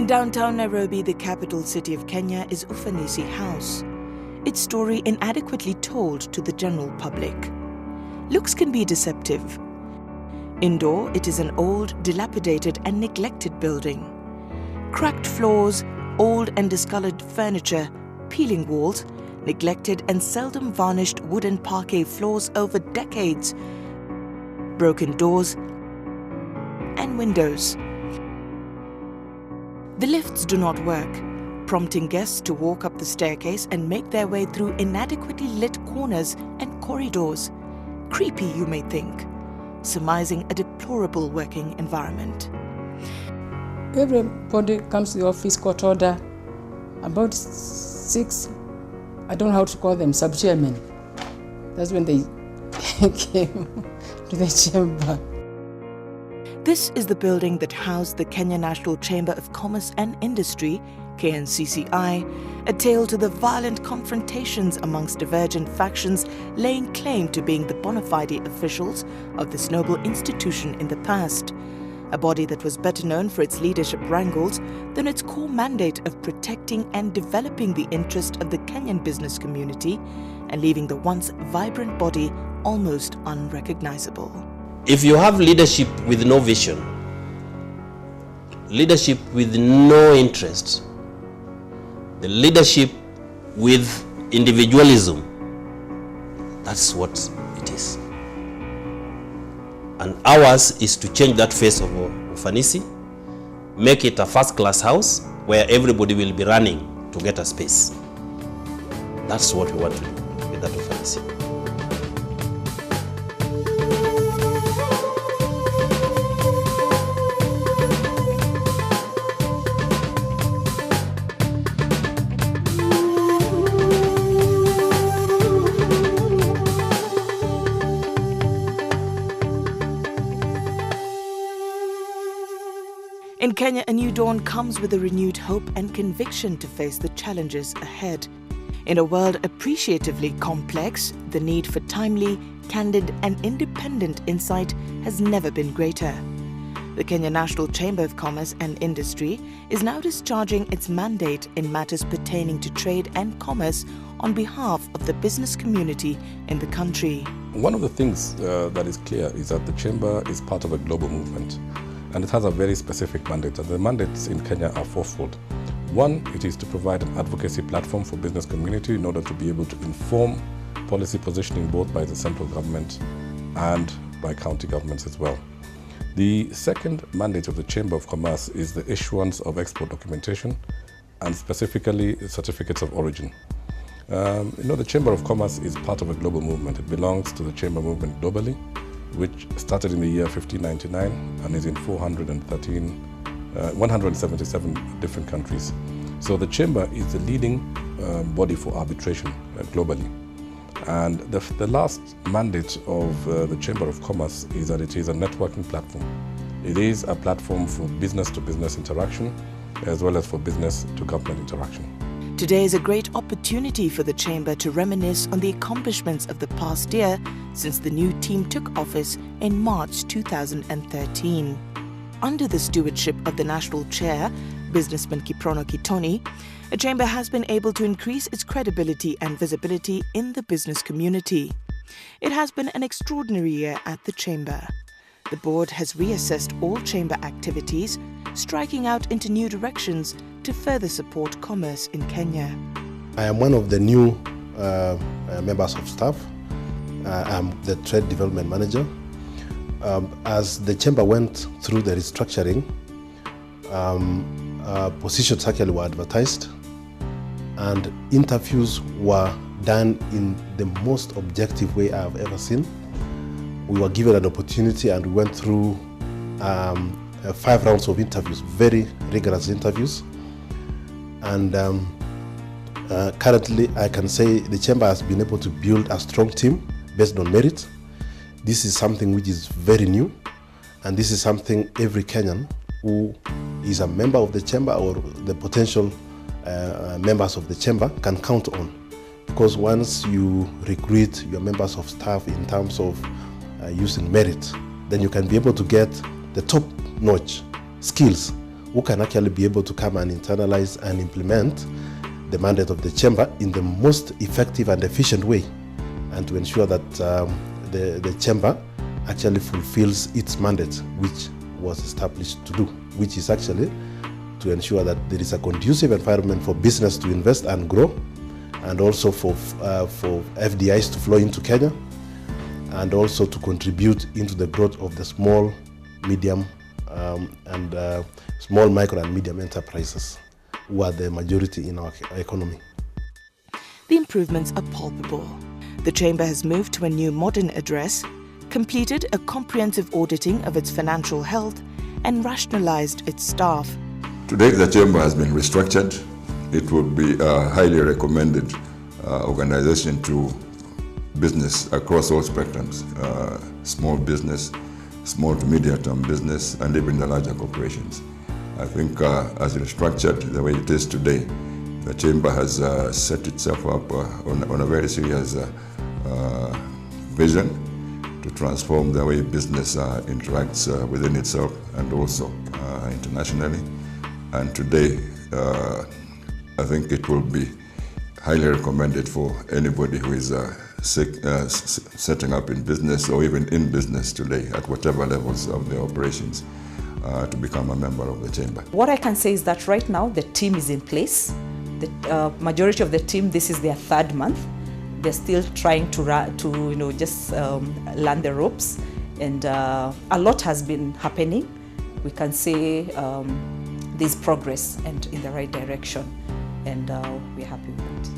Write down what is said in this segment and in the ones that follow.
downtown Nairobi, the capital city of Kenya, is Ufanisi House. Its story inadequately told to the general public. Looks can be deceptive. Indoor, it is an old, dilapidated and neglected building. Cracked floors, old and discolored furniture, peeling walls, neglected and seldom varnished wooden parquet floors over decades, broken doors and windows. The lifts do not work, prompting guests to walk up the staircase and make their way through inadequately lit corners and corridors. Creepy, you may think, surmising a deplorable working environment. Everybody comes to the office, court order, about 6, I don't know how to call them, sub-chairmen. That's when they came to the chamber. This is the building that housed the Kenya National Chamber of Commerce and Industry, KCC&I, a tale to the violent confrontations amongst divergent factions laying claim to being the bona fide officials of this noble institution in the past. A body that was better known for its leadership wrangles than its core mandate of protecting and developing the interest of the Kenyan business community and leaving the once vibrant body almost unrecognizable. If you have leadership with no vision, leadership with no interest, the leadership with individualism, that's what it is. And ours is to change that face of Ufanisi, make it a first-class house where everybody will be running to get a space. That's what we want to do with that Ufanisi. In Kenya, a new dawn comes with a renewed hope and conviction to face the challenges ahead. In a world appreciatively complex, the need for timely, candid and independent insight has never been greater. The Kenya National Chamber of Commerce and Industry is now discharging its mandate in matters pertaining to trade and commerce on behalf of the business community in the country. One of the things that is clear is that the Chamber is part of a global movement. And it has a very specific mandate. And the mandates in Kenya are fourfold. One, it is to provide an advocacy platform for business community in order to be able to inform policy positioning both by the central government and by county governments as well. The second mandate of the Chamber of Commerce is the issuance of export documentation and specifically certificates of origin. The Chamber of Commerce is part of a global movement. It belongs to the Chamber movement globally, which started in the year 1599 and is in 177 different countries. So the Chamber is the leading body for arbitration globally. And the last mandate of the Chamber of Commerce is that it is a networking platform. It is a platform for business-to-business interaction as well as for business-to-government interaction. Today is a great opportunity for the Chamber to reminisce on the accomplishments of the past year since the new team took office in March 2013. Under the stewardship of the National Chair, businessman Kiprono Kitoni, the Chamber has been able to increase its credibility and visibility in the business community. It has been an extraordinary year at the Chamber. The board has reassessed all Chamber activities, striking out into new directions to further support commerce in Kenya. I am one of the new members of staff. I'm the Trade Development Manager. As the Chamber went through the restructuring, positions actually were advertised and interviews were done in the most objective way I have ever seen. We were given an opportunity and we went through 5 rounds of interviews, very rigorous interviews. And currently I can say the Chamber has been able to build a strong team based on merit. This is something which is very new, and this is something every Kenyan who is a member of the Chamber or the potential members of the Chamber can count on. Because once you recruit your members of staff in terms of using merit, then you can be able to get the top-notch skills who can actually be able to come and internalize and implement the mandate of the chamber in the most effective and efficient way, and to ensure that the chamber actually fulfills its mandate, which was established to do, which is actually to ensure that there is a conducive environment for business to invest and grow, and also for FDIs to flow into Kenya, and also to contribute into the growth of the small, medium, and small, micro and medium enterprises, who are the majority in our economy. The improvements are palpable. The Chamber has moved to a new modern address, completed a comprehensive auditing of its financial health, and rationalized its staff. Today, the Chamber has been restructured. It would be a highly recommended organization to business across all spectrums, small business, small to medium-term business, and even the larger corporations. I think as restructured the way it is today, the Chamber has set itself up on a very serious vision to transform the way business interacts within itself and also internationally. And today, I think it will be highly recommended for anybody who is setting up in business or even in business today at whatever levels of the operations to become a member of the Chamber. What I can say is that right now the team is in place. The majority of the team, this is their third month. They're still trying to just learn the ropes, and a lot has been happening. We can say there's progress and in the right direction, and we're happy with it.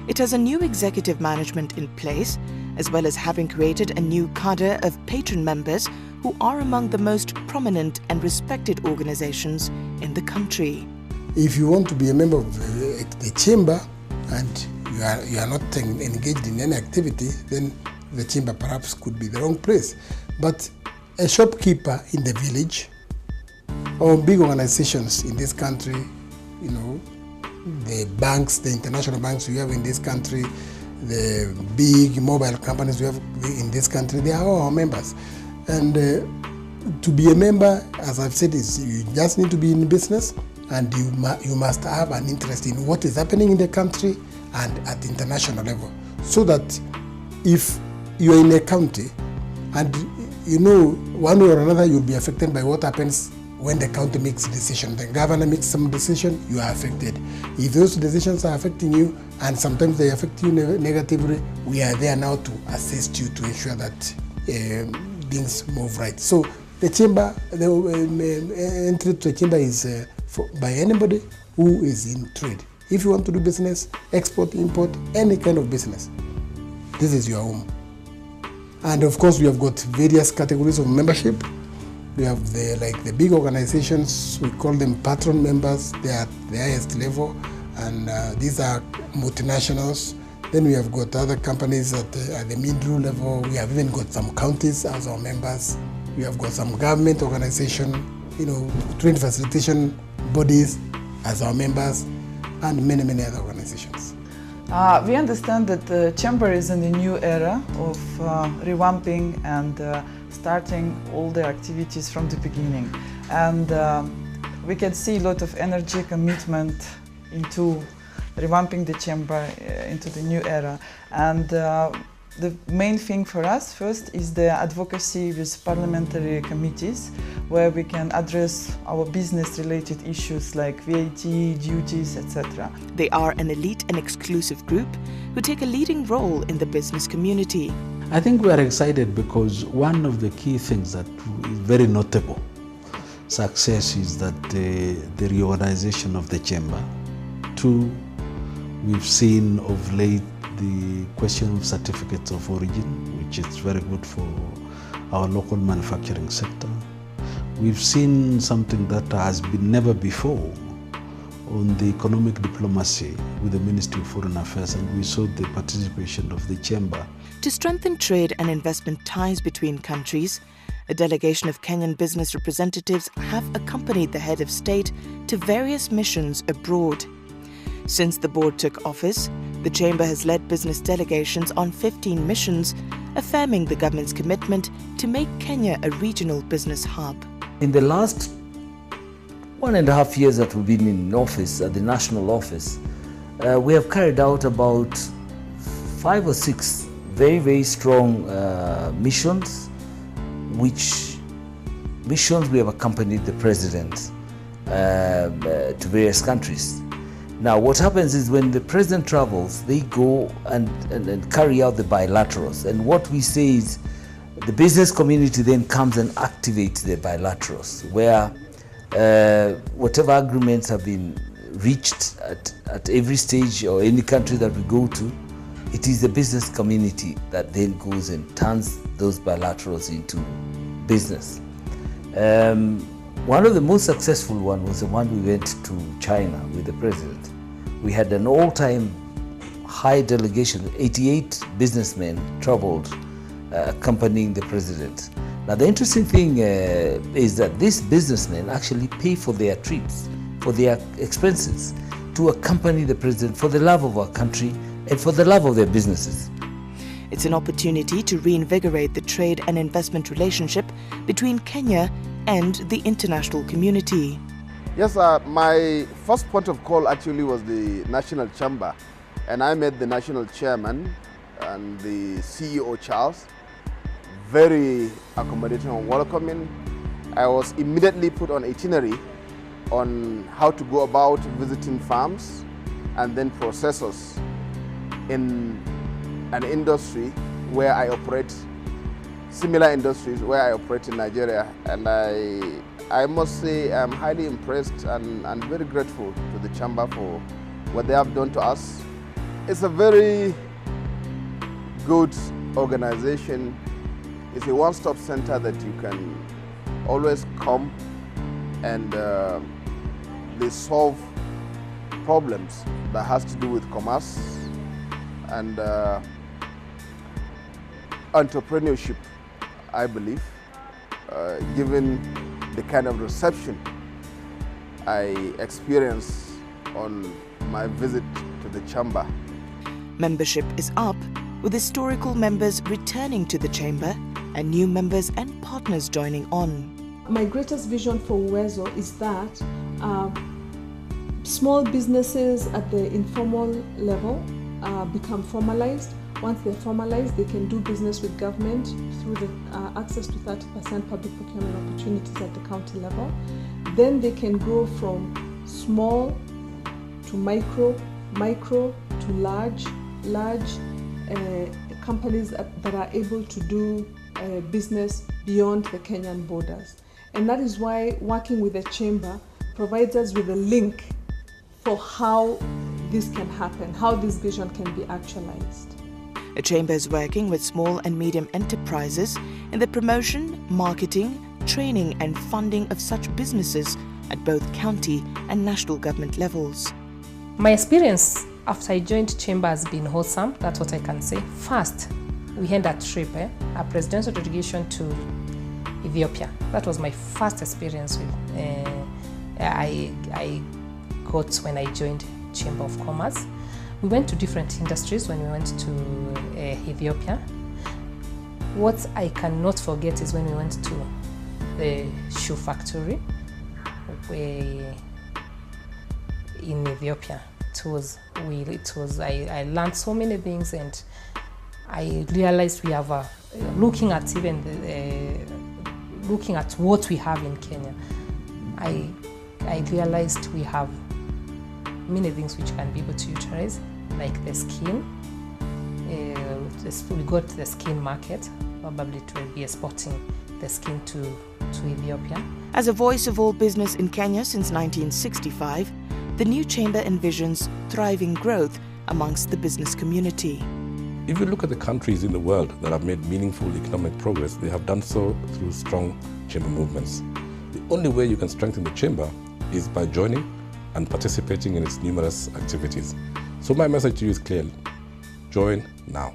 It has a new executive management in place, as well as having created a new cadre of patron members who are among the most prominent and respected organizations in the country. If you want to be a member of the Chamber and you are not engaged in any activity, then the Chamber perhaps could be the wrong place. But a shopkeeper in the village, or big organizations in this country, the banks, the international banks we have in this country, the big mobile companies we have in this country, they are all our members. And to be a member, as I've said, is you just need to be in business, and you must have an interest in what is happening in the country and at the international level, so that if you're in a county and one way or another you'll be affected by what happens when the county makes a decision. The governor makes some decision, you are affected. If those decisions are affecting you, and sometimes they affect you negatively, we are there now to assist you to ensure that things move right. So the Chamber, the entry to the Chamber is by anybody who is in trade. If you want to do business, export, import, any kind of business, this is your home. And of course, we have got various categories of membership. We have the big organizations, we call them patron members. They are at the highest level, and these are multinationals. Then we have got other companies at the middle level. We have even got some counties as our members. We have got some government organization, trade facilitation bodies as our members, and many, many other organizations. We understand that the Chamber is in a new era of revamping and starting all the activities from the beginning. And we can see a lot of energy, commitment into revamping the Chamber into the new era. And the main thing for us first is the advocacy with parliamentary committees, where we can address our business-related issues like VAT, duties, etc. They are an elite and exclusive group who take a leading role in the business community. I think we are excited because one of the key things that is very notable success is that the reorganization of the Chamber. Two, we've seen of late the question of certificates of origin, which is very good for our local manufacturing sector. We've seen something that has been never before on the economic diplomacy with the Ministry of Foreign Affairs, and we saw the participation of the Chamber. To strengthen trade and investment ties between countries, a delegation of Kenyan business representatives have accompanied the head of state to various missions abroad. Since the board took office, the Chamber has led business delegations on 15 missions, affirming the government's commitment to make Kenya a regional business hub. In the last 1.5 years that we've been in office, at the national office, we have carried out about 5 or 6 very, very strong missions, which missions we have accompanied the president to various countries. Now, what happens is when the president travels, they go and carry out the bilaterals. And what we say is the business community then comes and activates the bilaterals, where whatever agreements have been reached at every stage or any country that we go to, it is the business community that then goes and turns those bilaterals into business. One of the most successful one was the one we went to China with the president. We had an all-time high delegation, 88 businessmen traveled accompanying the president. Now the interesting thing is that these businessmen actually pay for their trips, for their expenses, to accompany the president for the love of our country and for the love of their businesses. It's an opportunity to reinvigorate the trade and investment relationship between Kenya and the international community. Yes, my first point of call actually was the National Chamber, and I met the National Chairman and the CEO Charles. Very accommodating and welcoming. I was immediately put on itinerary on how to go about visiting farms and then processors in an industry where I operate, similar industries where I operate in Nigeria, and I must say I'm highly impressed and very grateful to the Chamber for what they have done to us. It's a very good organization. It's a one-stop center that you can always come and they solve problems that has to do with commerce and entrepreneurship, I believe, given the kind of reception I experienced on my visit to the Chamber. Membership is up, with historical members returning to the Chamber and new members and partners joining on. My greatest vision for Uwezo is that small businesses at the informal level become formalized. Once they're formalized, they can do business with government through the access to 30% public procurement opportunities at the county level. Then they can grow from small to micro to large companies that are able to do business beyond the Kenyan borders. And that is why working with the Chamber provides us with a link for how this can happen, how this vision can be actualized. The Chamber is working with small and medium enterprises in the promotion, marketing, training and funding of such businesses at both county and national government levels. My experience after I joined Chamber has been wholesome, that's what I can say. First, we had a trip, a presidential delegation to Ethiopia. That was my first experience with I got when I joined Chamber of Commerce. We went to different industries when we went to Ethiopia. What I cannot forget is when we went to the shoe factory in Ethiopia. I learned so many things, and I realized we have looking at what we have in Kenya. I realized we have many things which can be able to utilize, like the skin. We got the skin market, probably to be exporting the skin to Ethiopia. As a voice of all business in Kenya since 1965, the new Chamber envisions thriving growth amongst the business community. If you look at the countries in the world that have made meaningful economic progress, they have done so through strong Chamber movements. The only way you can strengthen the Chamber is by joining and participating in its numerous activities. So my message to you is clear: join now.